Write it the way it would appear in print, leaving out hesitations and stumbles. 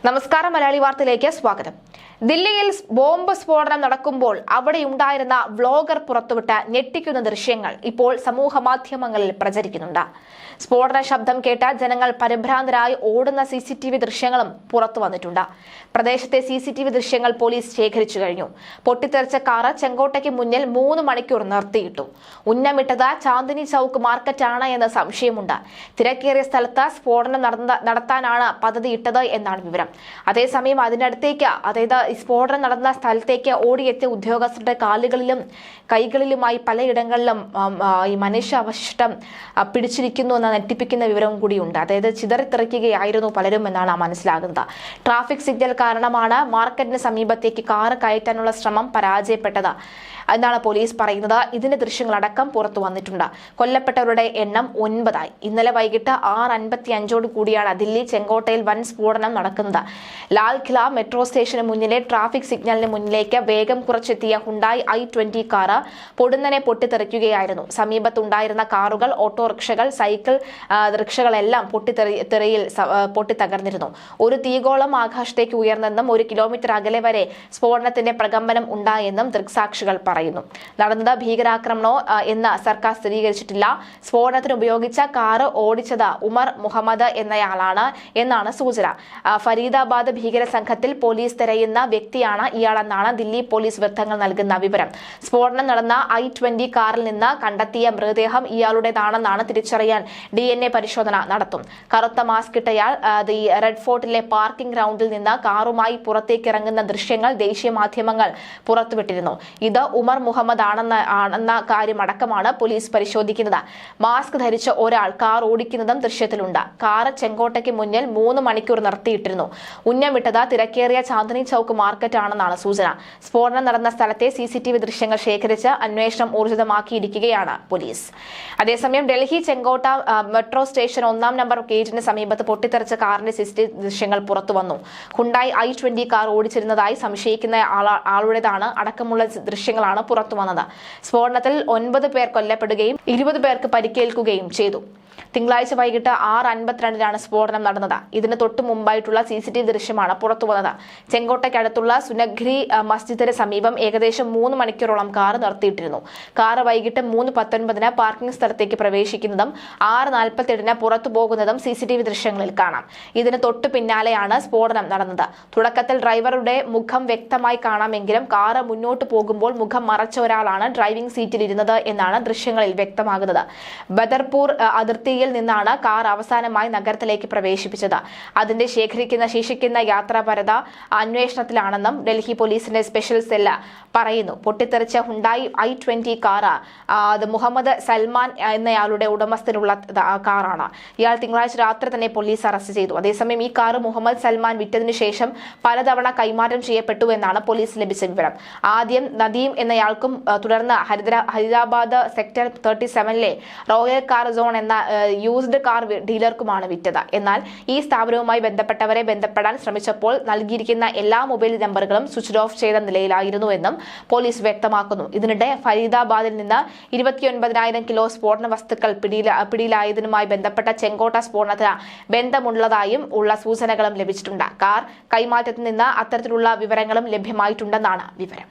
നമസ്കാരം, മലയാളി വാർത്തയിലേക്ക് സ്വാഗതം. ദില്ലിയിൽ ബോംബ് സ്ഫോടനം നടക്കുമ്പോൾ അവിടെയുണ്ടായിരുന്ന വ്ലോഗർ പുറത്തുവിട്ട ഞെട്ടിക്കുന്ന ദൃശ്യങ്ങൾ ഇപ്പോൾ സമൂഹ മാധ്യമങ്ങളിൽ പ്രചരിക്കുന്നുണ്ട്. സ്ഫോടന ശബ്ദം കേട്ട ജനങ്ങൾ പരിഭ്രാന്തരായി ഓടുന്ന CCTV ദൃശ്യങ്ങളും പുറത്തു വന്നിട്ടുണ്ട്. പ്രദേശത്തെ CCTV ദൃശ്യങ്ങൾ പോലീസ് ശേഖരിച്ചു കഴിഞ്ഞു. പൊട്ടിത്തെറിച്ച കാറ് ചെങ്കോട്ടയ്ക്ക് മുന്നിൽ 3 മണിക്കൂർ നിർത്തിയിട്ടു. ഉന്നമിട്ടത് ചാന്ദിനി ചൌക്ക് മാർക്കറ്റാണ് എന്ന സംശയമുണ്ട്. തിരക്കേറിയ സ്ഥലത്ത് സ്ഫോടനം നടത്താനാണ് പദ്ധതിയിട്ടത് എന്നാണ് വിവരം. അതേസമയം അതിനടുത്തേക്ക്, അതായത് സ്ഫോടനം നടന്ന സ്ഥലത്തേക്ക് ഓടിയെത്തിയ ഉദ്യോഗസ്ഥരുടെ കാലുകളിലും കൈകളിലുമായി പലയിടങ്ങളിലും ഈ മനുഷ്യാവശിഷ്ടം പിടിച്ചിരിക്കുന്നു എന്ന ഞെട്ടിപ്പിക്കുന്ന വിവരവും കൂടിയുണ്ട്. അതായത് ചിതറിത്തെറിക്കുകയായിരുന്നു പലരും എന്നാണ് മനസ്സിലാകുന്നത്. ട്രാഫിക് സിഗ്നൽ കാരണമാണ് മാർക്കറ്റിന് സമീപത്തേക്ക് കാറ് കയറ്റാനുള്ള ശ്രമം പരാജയപ്പെട്ടത് എന്നാണ് പോലീസ് പറയുന്നത്. ഇതിന്റെ ദൃശ്യങ്ങളടക്കം പുറത്തു വന്നിട്ടുണ്ട്. കൊല്ലപ്പെട്ടവരുടെ എണ്ണം 9 ഇന്നലെ വൈകിട്ട് 6:55 കൂടിയാണ് ദില്ലി ചെങ്കോട്ടയിൽ വൻ സ്ഫോടനം നടക്കുന്നത്. ലാൽ ഖില മെട്രോ സ്റ്റേഷന് മുന്നിലെ ട്രാഫിക് സിഗ്നലിന് മുന്നിലേക്ക് വേഗം കുറച്ചെത്തിയ ഹുണ്ടായി i20 കാറ് പൊടുന്നനെ പൊട്ടിത്തെറിക്കുകയായിരുന്നു. സമീപത്തുണ്ടായിരുന്ന കാറുകൾ, ഓട്ടോറിക്ഷകൾ, സൈക്കിൾ റിക്ഷകളെല്ലാം പൊട്ടിത്തകർന്നിരുന്നു. ഒരു തീഗോളം ആകാശത്തേക്ക് ഉയർന്നെന്നും 1 കിലോമീറ്റർ അകലെ വരെ സ്ഫോടനത്തിന്റെ പ്രകമ്പനം ഉണ്ടായെന്നും ദൃക്സാക്ഷികൾ പറയുന്നു. നടന്നത് ഭീകരാക്രമണോ എന്ന് സർക്കാർ സ്ഥിരീകരിച്ചിട്ടില്ല. സ്ഫോടനത്തിന് ഉപയോഗിച്ച കാറ് ഓടിച്ചത് ഉമർ മുഹമ്മദ് എന്നയാളാണ് എന്നാണ് സൂചന. ഫരീദാബാദ് ഭീകര സംഘത്തിൽ പോലീസ് തിരയുന്ന വ്യക്തിയാണ് ഇയാളെന്നാണ് ദില്ലി പോലീസ് വൃത്തങ്ങൾ നൽകുന്ന വിവരം. സ്ഫോടനം നടന്ന i20 കാറിൽ നിന്ന് കണ്ടെത്തിയ മൃതദേഹം ഇയാളുടേതാണെന്നാണ് തിരിച്ചറിയാൻ DNA പരിശോധന നടത്തും. കറുത്ത മാസ്ക് ഇട്ടയാൾ റെഡ് ഫോർട്ടിലെ പാർക്കിംഗ് ഗ്രൗണ്ടിൽ നിന്ന് കാറുമായി പുറത്തേക്കിറങ്ങുന്ന ദൃശ്യങ്ങൾ ദേശീയ മാധ്യമങ്ങൾ പുറത്തുവിട്ടിരുന്നു. ഇത് ഉമർ മുഹമ്മദ് ആണെന്ന കാര്യമടക്കമാണ് പോലീസ് പരിശോധിക്കുന്നത്. മാസ്ക് ധരിച്ച ഒരാൾ കാർ ഓടിക്കുന്നതും ദൃശ്യത്തിലുണ്ട്. കാർ ചെങ്കോട്ടയ്ക്ക് മുന്നിൽ 3 മണിക്കൂർ നിർത്തിയിട്ടിരുന്നു. ഉന്നമിട്ടത് തിരക്കേറിയ ചാന്ദിനി ചൌക്ക് മാർക്കറ്റ് ആണെന്നാണ് സൂചന. സ്ഫോടനം നടന്ന സ്ഥലത്തെ CCTV ദൃശ്യങ്ങൾ ശേഖരിച്ച് അന്വേഷണം ഊർജിതമാക്കിയിരിക്കുകയാണ് പോലീസ്. അതേസമയം ഡൽഹി ചെങ്കോട്ട മെട്രോ സ്റ്റേഷൻ 1-ാം നമ്പർ ഗേറ്റിന് സമീപത്ത് പൊട്ടിത്തെറിച്ച കാറിന്റെ CCTV ദൃശ്യങ്ങൾ പുറത്തുവന്നു. ഹുണ്ടായി i20 കാർ ഓടിച്ചിരുന്നതായി സംശയിക്കുന്ന ആളുടേതാണ് അടക്കമുള്ള ദൃശ്യങ്ങളാണ് പുറത്തുവന്നത്. സ്ഫോടനത്തിൽ 9 പേർ കൊല്ലപ്പെടുകയും 20 പേർക്ക് പരിക്കേൽക്കുകയും ചെയ്തു. തിങ്കളാഴ്ച വൈകിട്ട് 6:52 സ്ഫോടനം നടന്നത്. ഇതിന് തൊട്ടു മുമ്പായിട്ടുള്ള CCTV ദൃശ്യമാണ് പുറത്തുവന്നത്. ചെങ്കോട്ടയ്ക്കടുത്തുള്ള സുനഗ്രി മസ്ജിദിന് സമീപം ഏകദേശം 3 മണിക്കൂറോളം കാർ നിർത്തിയിട്ടിരുന്നു. കാർ വൈകിട്ട് 3:19 പാർക്കിംഗ് സ്ഥലത്തേക്ക് പ്രവേശിക്കുന്നതും 6:47 പുറത്തു പോകുന്നതും CCTV ദൃശ്യങ്ങളിൽ കാണാം. ഇതിന് തൊട്ടു പിന്നാലെയാണ് സ്ഫോടനം നടന്നത്. തുടക്കത്തിൽ ഡ്രൈവറുടെ മുഖം വ്യക്തമായി കാണാമെങ്കിലും കാർ മുന്നോട്ട് പോകുമ്പോൾ മുഖം മറച്ച ഒരാളാണ് ഡ്രൈവിംഗ് സീറ്റിൽ ഇരുന്നത് എന്നാണ് ദൃശ്യങ്ങളിൽ വ്യക്തമാകുന്നത്. ബദർപൂർ അതിർത്തിയിൽ നിന്നാണ് കാർ അവസാനമായി നഗരത്തിലേക്ക് പ്രവേശിപ്പിച്ചത്. അതിന്റെ ശേഷിക്കുന്ന യാത്രാപരത അന്വേഷണത്തിലാണെന്നും ഡൽഹി പോലീസിന്റെ സ്പെഷ്യൽ സെല്ല് പറയുന്നു. പൊട്ടിത്തെറിച്ച Hyundai i20 car Muhammad Salman എന്നയാളുടെ ഉടമസ്ഥനുള്ള കാറാണ്. ഇയാൾ തിങ്കളാഴ്ച രാത്രി തന്നെ പോലീസ് അറസ്റ്റ് ചെയ്തു. അതേസമയം ഈ കാർ മുഹമ്മദ് സൽമാൻ വിറ്റതിനു ശേഷം പലതവണ കൈമാറ്റം ചെയ്യപ്പെട്ടു എന്നാണ് പോലീസ് ലഭിച്ച വിവരം. ആദ്യം നദീം എന്നയാൾക്കും തുടർന്ന് ഹൈദരാബാദ് സെക്ടർ 37-ലെ റോയൽ കാർ സോൺ എന്ന യൂസ്ഡ് കാർ ഡീലർക്കുമാണ് വിറ്റത്. എന്നാൽ ഈ സ്ഥാപനവുമായി ബന്ധപ്പെടാൻ ശ്രമിച്ചപ്പോൾ നൽകിയിരിക്കുന്ന എല്ലാ മൊബൈൽ നമ്പറുകളും സ്വിച്ച് ഓഫ് ചെയ്ത നിലയിലായിരുന്നുവെന്നും പോലീസ് വ്യക്തമാക്കുന്നു. ഇതിനിടെ ഫരീദാബാദിൽ നിന്ന് 29,000 കിലോ സ്ഫോടന വസ്തുക്കൾ പിടിയിലായതിനുമായി ബന്ധപ്പെട്ട ചെങ്കോട്ട സ്ഫോടനത്തിന് ബന്ധമുള്ളതായും ഉള്ള സൂചനകളും ലഭിച്ചിട്ടുണ്ട്. കാർ കൈമാറ്റത്തിൽ നിന്ന് അത്തരത്തിലുള്ള വിവരങ്ങളും ലഭ്യമായിട്ടുണ്ടെന്നാണ് വിവരം.